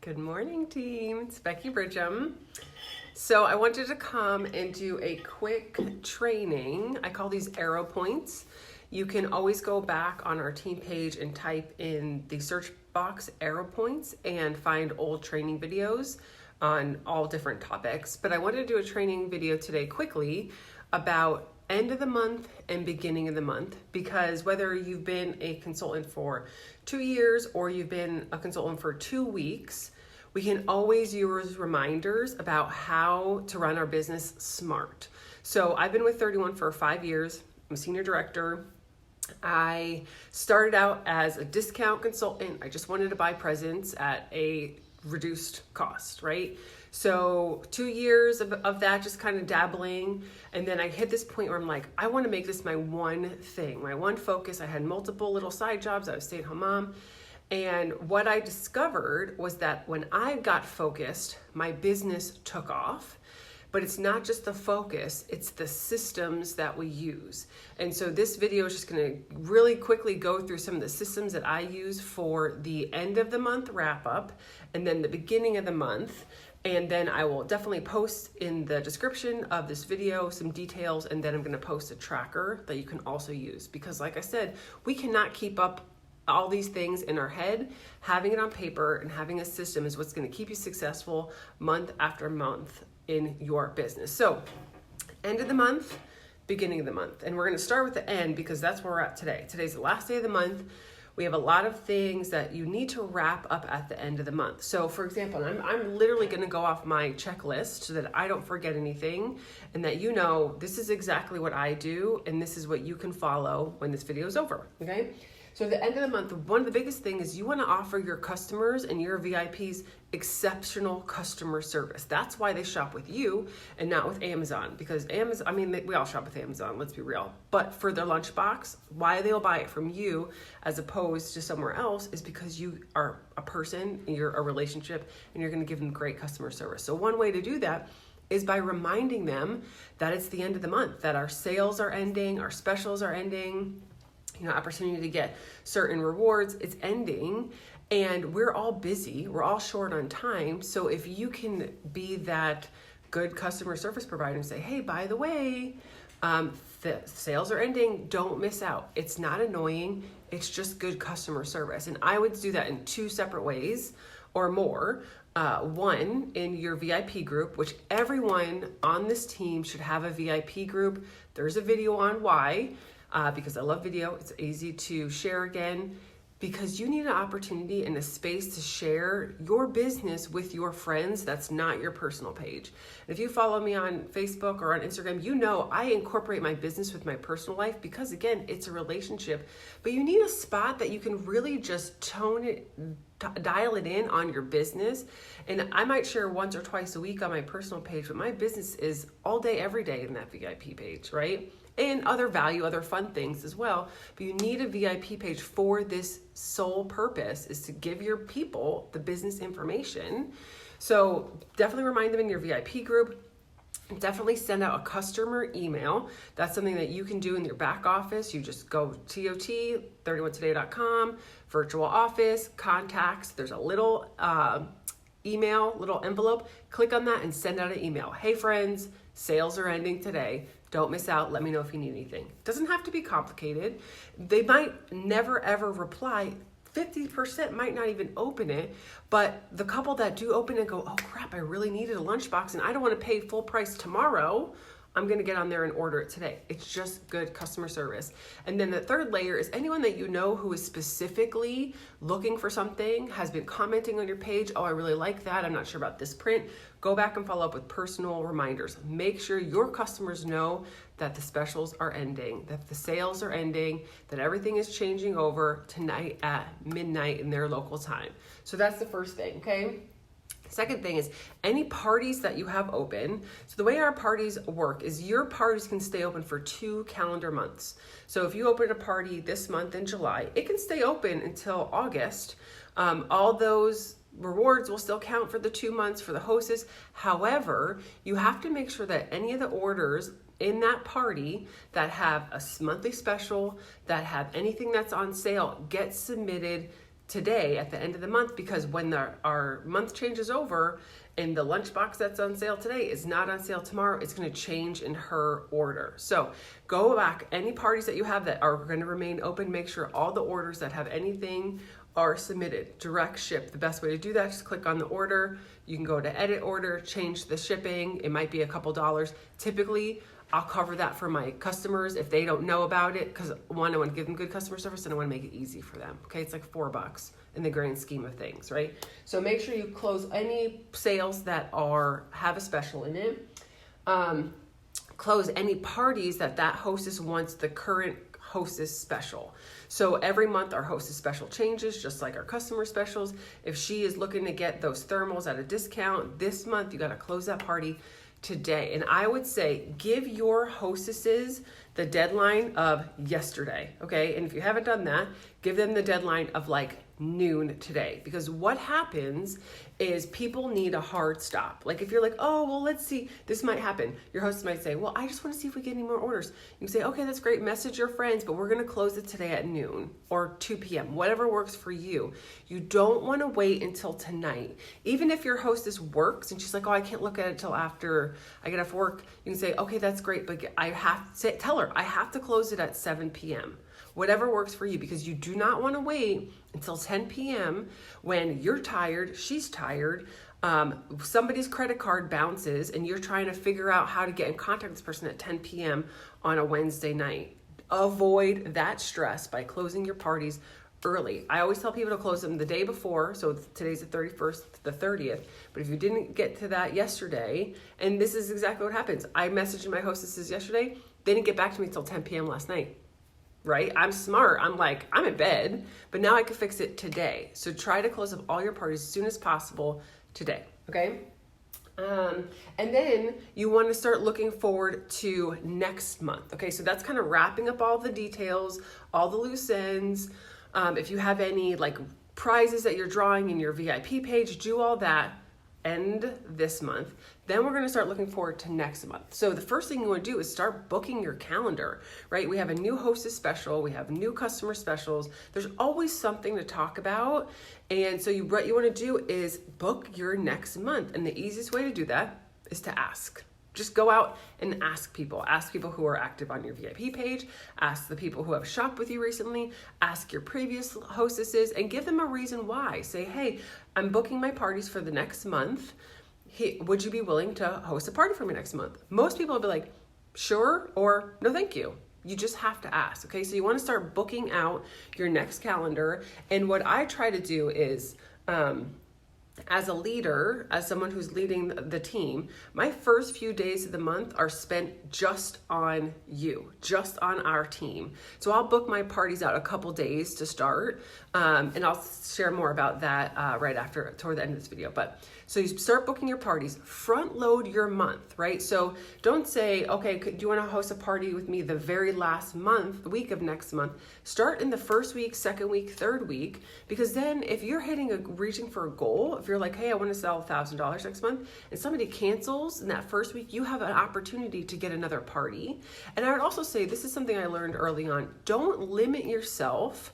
Good morning, team. It's Becky Bridgham. So I wanted to come and do a quick training. I call these arrow points. You can always go back on our team page and type in the search box arrow points and find old training videos on all different topics. But I wanted to do a training video today quickly about end of the month and beginning of the month, because whether you've been a consultant for 2 years or you've been a consultant for 2 weeks, we can always use reminders about how to run our business smart. So I've been with 31 for 5 years. I'm a senior director. I started out as a discount consultant. I just wanted to buy presents at a reduced cost, right? So 2 years of that, just kind of dabbling. And then I hit this point where I'm like, I want to make this my one thing, my one focus. I had multiple little side jobs. I was a stay-at-home mom. And what I discovered was that when I got focused, my business took off. But it's not just the focus, it's the systems that we use. And so this video is just gonna really quickly go through some of the systems that I use for the end of the month wrap up and then the beginning of the month. And then I will definitely post in the description of this video some details, and then I'm gonna post a tracker that you can also use. Because like I said, we cannot keep up all these things in our head. Having it on paper and having a system is what's gonna keep you successful month after month in your business. So end of the month, beginning of the month. And we're gonna start with the end because that's where we're at today. Today's the last day of the month. We have a lot of things that you need to wrap up at the end of the month. So for example, I'm literally gonna go off my checklist so that I don't forget anything and that you know this is exactly what I do and this is what you can follow when this video is over, okay? So at the end of the month, one of the biggest things is you want to offer your customers and your VIPs exceptional customer service. That's why they shop with you and not with Amazon, because Amazon, we all shop with Amazon, let's be real. But for their lunchbox, why they'll buy it from you as opposed to somewhere else is because you are a person, you're a relationship, and you're going to give them great customer service. So one way to do that is by reminding them that it's the end of the month, that our sales are ending, our specials are ending, opportunity to get certain rewards, it's ending, and we're all busy, we're all short on time. So if you can be that good customer service provider and say, hey, by the way, the sales are ending, don't miss out. It's not annoying, it's just good customer service. And I would do that in 2 separate ways or more. One, in your VIP group, which everyone on this team should have a VIP group. There's a video on why. Because I love video, it's easy to share again, because you need an opportunity and a space to share your business with your friends that's not your personal page. And if you follow me on Facebook or on Instagram, you know I incorporate my business with my personal life because again, it's a relationship, but you need a spot that you can really just dial it in on your business. And I might share once or twice a week on my personal page, but my business is all day, every day in that VIP page, right? And other value, other fun things as well. But you need a VIP page for this sole purpose, is to give your people the business information. So definitely remind them in your VIP group. Definitely send out a customer email. That's something that you can do in your back office. You just go TOT31today.com, virtual office, contacts. There's a little email, little envelope. Click on that and send out an email. Hey friends, sales are ending today. Don't miss out. Let me know if you need anything. Doesn't have to be complicated. They might never ever reply. 50% might not even open it, but the couple that do open it go, oh crap, I really needed a lunchbox and I don't want to pay full price tomorrow. I'm going to get on there and order it today. It's just good customer service. And then the third layer is anyone that you know who is specifically looking for something, has been commenting on your page. Oh, I really like that. I'm not sure about this print. Go back and follow up with personal reminders. Make sure your customers know that the specials are ending, that the sales are ending, that everything is changing over tonight at midnight in their local time. So that's the first thing, okay? Second thing is any parties that you have open. So the way our parties work is your parties can stay open for 2 calendar months. So if you open a party this month in July, it can stay open until August. All those rewards will still count for the 2 months for the hostess. However, you have to make sure that any of the orders in that party that have a monthly special, that have anything that's on sale, get submitted today at the end of the month, because when our month changes over and the lunchbox that's on sale today is not on sale tomorrow, it's going to change in her order. So go back, any parties that you have that are going to remain open, make sure all the orders that have anything are submitted. Direct ship, the best way to do that, just click on the order. You can go to edit order, change the shipping. It might be a couple dollars. Typically, I'll cover that for my customers if they don't know about it, because one, I want to give them good customer service and I want to make it easy for them. Okay, it's like $4 in the grand scheme of things, right? So make sure you close any sales that have a special in it. Close any parties that hostess wants the current hostess special. So every month our hostess special changes, just like our customer specials. If she is looking to get those thermals at a discount this month, you got to close that party today. And I would say give your hostesses the deadline of yesterday, okay? And if you haven't done that, give them the deadline of like noon today, because what happens is people need a hard stop. Like if you're like, oh, well, let's see, this might happen. Your host might say, well, I just want to see if we get any more orders. You can say, okay, that's great. Message your friends, but we're going to close it today at noon or 2 p.m., whatever works for you. You don't want to wait until tonight. Even if your hostess works and she's like, oh, I can't look at it till after I get off work. You can say, okay, that's great, but tell her I have to close it at 7 p.m. Whatever works for you, because you do not want to wait until 10 p.m. when you're tired, she's tired, somebody's credit card bounces, and you're trying to figure out how to get in contact with this person at 10 p.m. on a Wednesday night. Avoid that stress by closing your parties early. I always tell people to close them the day before, so today's the 31st, the 30th, but if you didn't get to that yesterday, and this is exactly what happens. I messaged my hostesses yesterday, they didn't get back to me until 10 p.m. last night. Right? I'm smart. I'm like, I'm in bed, but now I can fix it today. So try to close up all your parties as soon as possible today. Okay. And then you want to start looking forward to next month. Okay. So that's kind of wrapping up all the details, all the loose ends. If you have any like prizes that you're drawing in your VIP page, do all that. End this month. Then we're going to start looking forward to next month. So the first thing you want to do is start booking your calendar, right? We have a new hostess special. We have new customer specials. There's always something to talk about. And so what you want to do is book your next month. And the easiest way to do that is to ask. Just go out and ask people. Ask people who are active on your VIP page. Ask the people who have shopped with you recently. Ask your previous hostesses and give them a reason why. Say, hey, I'm booking my parties for the next month. Hey, would you be willing to host a party for me next month? Most people will be like, sure, or no, thank you. You just have to ask, okay? So you want to start booking out your next calendar. And what I try to do is, as a leader, as someone who's leading the team, my first few days of the month are spent just on you, just on our team. So I'll book my parties out a couple days to start, and I'll share more about that right after, toward the end of this video. But so you start booking your parties, front load your month, right? So don't say, okay, do you want to host a party with me the very last month, the week of next month? Start in the first week, second week, third week, because then if you're reaching for a goal, if you're like, hey, I want to sell $1,000 next month, and somebody cancels in that first week, you have an opportunity to get another party. And I would also say, this is something I learned early on, don't limit yourself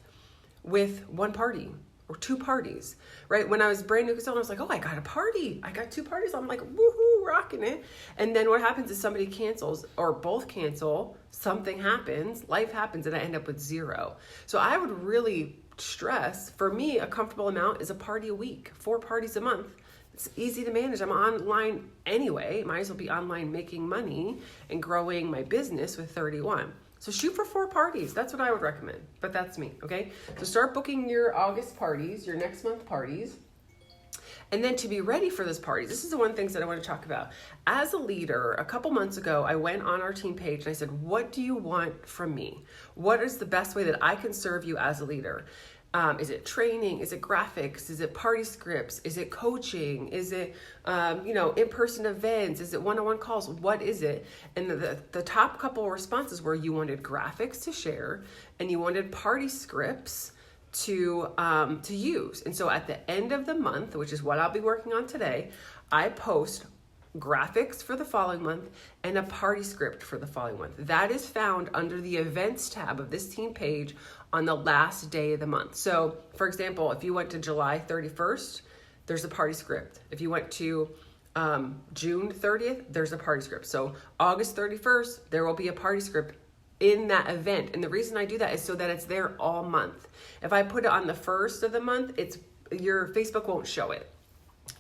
with one party or 2 parties, right? When I was brand new consultant, I was like, oh, I got a party. I got 2 parties. I'm like, woohoo, rocking it. And then what happens is somebody cancels or both cancel, something happens, life happens, and I end up with 0. So I would really stress, for me, a comfortable amount is a party a week, 4 parties a month. It's easy to manage. I'm online anyway. Might as well be online making money and growing my business with 31. So shoot for 4 parties. That's what I would recommend, but that's me, okay? So start booking your August parties, your next month parties. And then to be ready for those parties, this is the one things that I want to talk about. As a leader, a couple months ago, I went on our team page and I said, what do you want from me? What is the best way that I can serve you as a leader? Is it training? Is it graphics? Is it party scripts? Is it coaching? Is it, in-person events? Is it one-on-one calls? What is it? And the top couple of responses were you wanted graphics to share and you wanted party scripts to use. And so at the end of the month, which is what I'll be working on today, I post graphics for the following month and a party script for the following month. That is found under the events tab of this team page on the last day of the month. So for example, if you went to July 31st, there's a party script. If you went to June 30th, there's a party script. So August 31st, there will be a party script in that event. And the reason I do that is so that it's there all month. If I put it on the first of the month, your Facebook won't show it.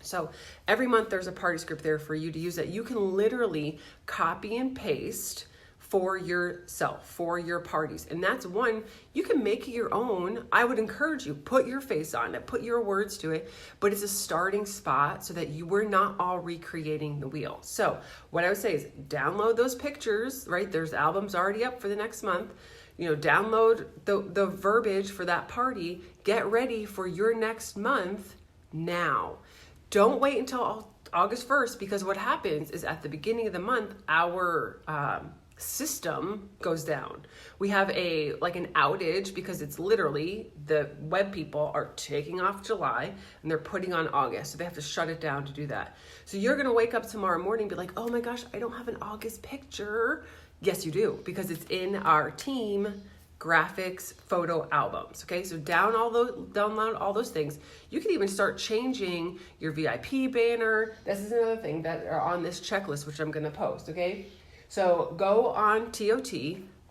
So every month there's a party script there for you to use that you can literally copy and paste for yourself, for your parties. And that's one, you can make it your own. I would encourage you, put your face on it, put your words to it, but it's a starting spot so that we're not all recreating the wheel. So what I would say is download those pictures, right? There's albums already up for the next month. Download the verbiage for that party, get ready for your next month now. Don't wait until August 1st, because what happens is at the beginning of the month, our system goes down. We have an outage because it's literally the web people are taking off July and they're putting on August. So they have to shut it down to do that. So you're going to wake up tomorrow morning and be like, oh my gosh, I don't have an August picture. Yes, you do, because it's in our team graphics photo albums. Okay, so download all those things. You can even start changing your VIP banner. This is another thing that are on this checklist, which I'm going to post. Okay, so go on TOT,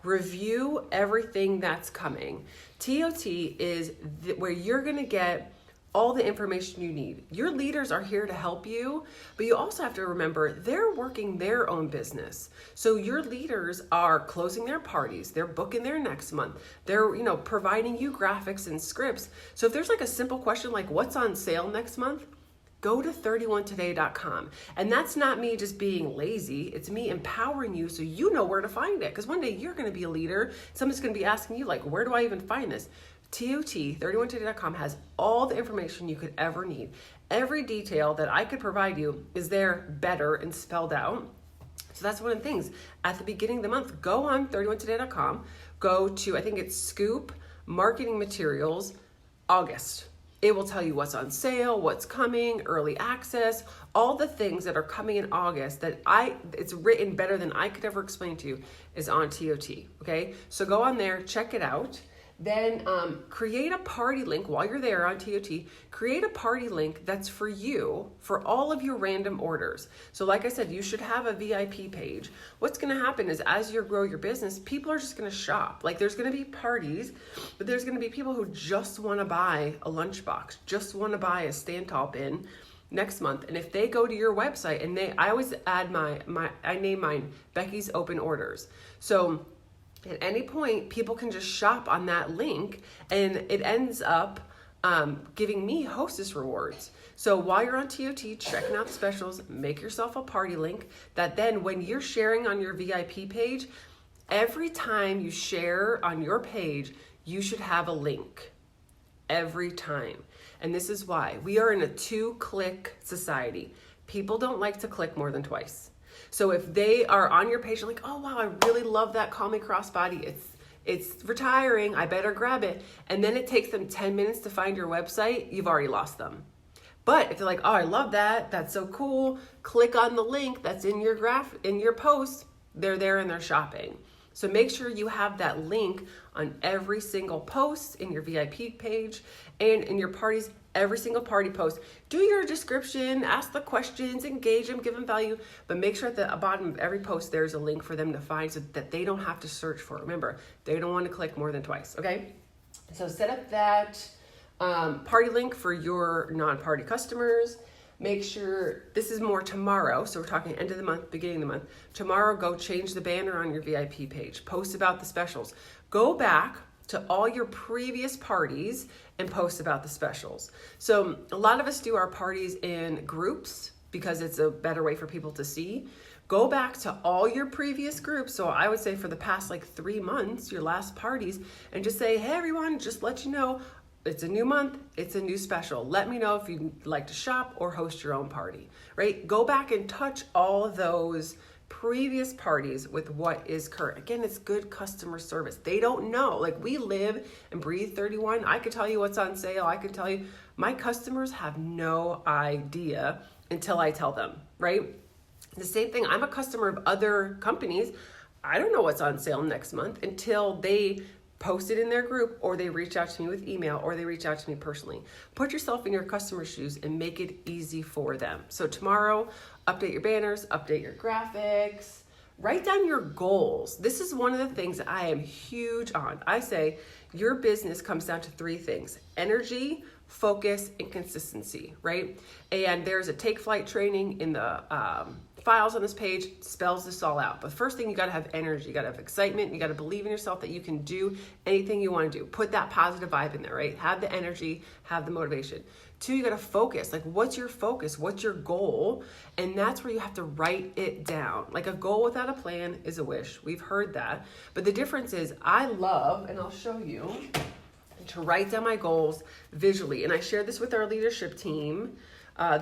review everything that's coming. TOT is where you're going to get all the information you need. Your leaders are here to help you, but you also have to remember they're working their own business. So your leaders are closing their parties, they're booking their next month, they're providing you graphics and scripts. So if there's a simple question like what's on sale next month, go to 31today.com. And that's not me just being lazy, it's me empowering you so you know where to find it. Because one day you're gonna be a leader, somebody's gonna be asking you where do I even find this? TOT, 31today.com has all the information you could ever need. Every detail that I could provide you is there better and spelled out. So that's one of the things. At the beginning of the month, go on 31today.com, go to, I think it's Scoop, Marketing Materials, August. It will tell you what's on sale, what's coming, early access, all the things that are coming in August that it's written better than I could ever explain to you is on TOT, okay? So go on there, check it out. Then create a party link while you're there on TOT. Create a party link that's for you for all of your random orders. So like I said, you should have a VIP page. What's going to happen is as you grow your business, people are just going to shop. There's going to be parties, but there's going to be people who just want to buy a lunchbox, just want to buy a stand tall bin next month. And if they go to your website and I always add I name mine Becky's Open Orders. So at any point, people can just shop on that link and it ends up giving me Hostess rewards. So while you're on TOT, checking out the specials, make yourself a party link that then when you're sharing on your VIP page, every time you share on your page, you should have a link every time. And this is why we are in a 2-click society. People don't like to click more than twice. So if they are on your page, you're like, oh wow, I really love that Call Me Crossbody. It's retiring, I better grab it. And then it takes them 10 minutes to find your website, you've already lost them. But if they're like, oh, I love that, that's so cool, click on the link that's in your post, they're there and they're shopping. So make sure you have that link on every single post in your VIP page and in your parties, every single party post. Do your description, ask the questions, engage them, give them value, but make sure at the bottom of every post there's a link for them to find so that they don't have to search for it. Remember, they don't want to click more than twice, okay? So set up that party link for your non-party customers. Make sure, this is more tomorrow, so we're talking end of the month, beginning of the month. Tomorrow, go change the banner on your VIP page. Post about the specials. Go back to all your previous parties and post about the specials. So a lot of us do our parties in groups because it's a better way for people to see. Go back to all your previous groups. So I would say for the past 3 months, your last parties, and just say, hey everyone, just let you know, it's a new month, it's a new special. Let me know if you'd like to shop or host your own party, right? Go back and touch all of those previous parties with what is current. Again, it's good customer service. They don't know. We live and breathe 31. I could tell you what's on sale. I could tell you. My customers have no idea until I tell them, right? The same thing. I'm a customer of other companies. I don't know what's on sale next month until they post it in their group, or they reach out to me with email, or they reach out to me personally. Put yourself in your customer's shoes and make it easy for them. So tomorrow, update your banners, update your graphics, write down your goals. This is one of the things that I am huge on. I say your business comes down to 3 things: energy, focus, and consistency, right? And there's a take flight training in the files on this page, spells this all out. But first thing, you got to have energy, you got to have excitement, you got to believe in yourself that you can do anything you want to do. Put that positive vibe in there, right? Have the energy, have the motivation. 2, you got to focus. Like, what's your focus? What's your goal? And that's where you have to write it down. Like, a goal without a plan is a wish. We've heard that. But the difference is, I love, and I'll show you, to write down my goals visually. And I shared this with our leadership team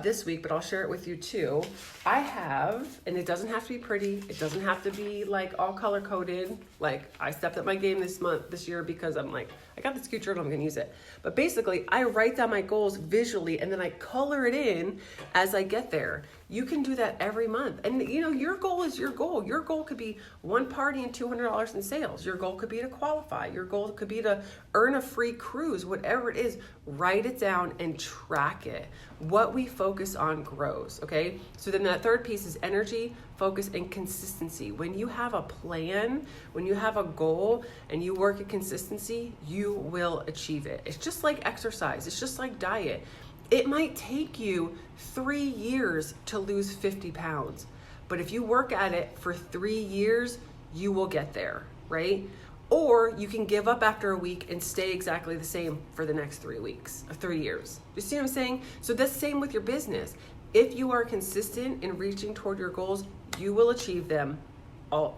this week, but I'll share it with you too. I have, and it doesn't have to be pretty. It doesn't have to be like all color coded. Like, I stepped up my game this year because I'm like, I got this cute journal, I'm gonna use it. But basically, I write down my goals visually and then I color it in as I get there. You can do that every month. And you know, your goal is your goal. Your goal could be one party and $200 in sales. Your goal could be to qualify. Your goal could be to earn a free cruise, whatever it is. Write it down and track it. What we focus on grows, okay? So then that third piece is energy, focus, and consistency. When you have a plan, when you have a goal and you work at consistency, you will achieve it. It's just like exercise. It's just like diet. It might take you 3 years to lose 50 pounds, but if you work at it for 3 years, you will get there, right? Or you can give up after a week and stay exactly the same for the next 3 weeks or 3 years. You see what I'm saying? So that's the same with your business. If you are consistent in reaching toward your goals, you will achieve them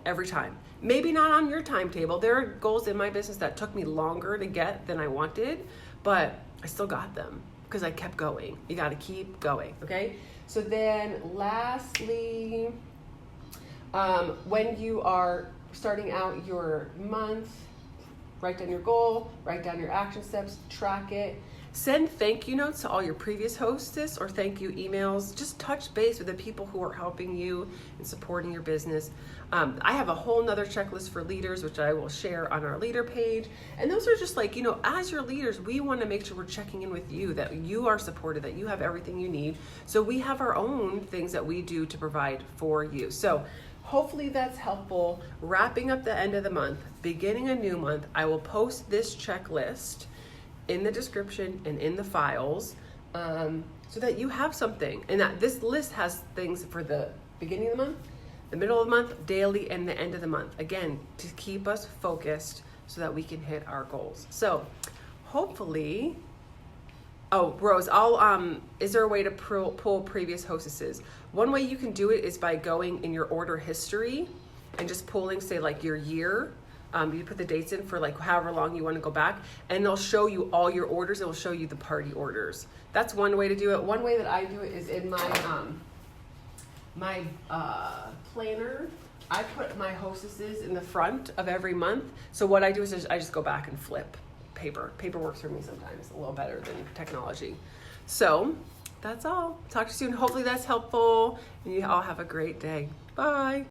every time. Maybe not on your timetable. There are goals in my business that took me longer to get than I wanted, but I still got them because I kept going. You got to keep going, okay? So then lastly, when you are starting out your month, write down your goal, write down your action steps, track it. Send thank you notes to all your previous hostess or thank you emails. Just touch base with the people who are helping you and supporting your business. I have a whole nother checklist for leaders, which I will share on our leader page. And those are just like, you know, as your leaders, we want to make sure we're checking in with you, that you are supported, that you have everything you need. So we have our own things that we do to provide for you. So hopefully that's helpful. Wrapping up the end of the month, beginning a new month, I will post this checklist in the description and in the files so that you have something. And that this list has things for the beginning of the month, the middle of the month, daily, and the end of the month. Again, to keep us focused so that we can hit our goals. So hopefully, oh, Rose, is there a way to pull previous hostesses? One way you can do it is by going in your order history and just pulling, say, like your year. You put the dates in for like however long you want to go back, and it'll show you all your orders. It will show you the party orders. That's one way to do it. One way that I do it is in my planner. I put my hostesses in the front of every month. So what I do is I just go back and flip paper. Paper works for me sometimes a little better than technology. So that's all. Talk to you soon. Hopefully that's helpful, and you all have a great day. Bye.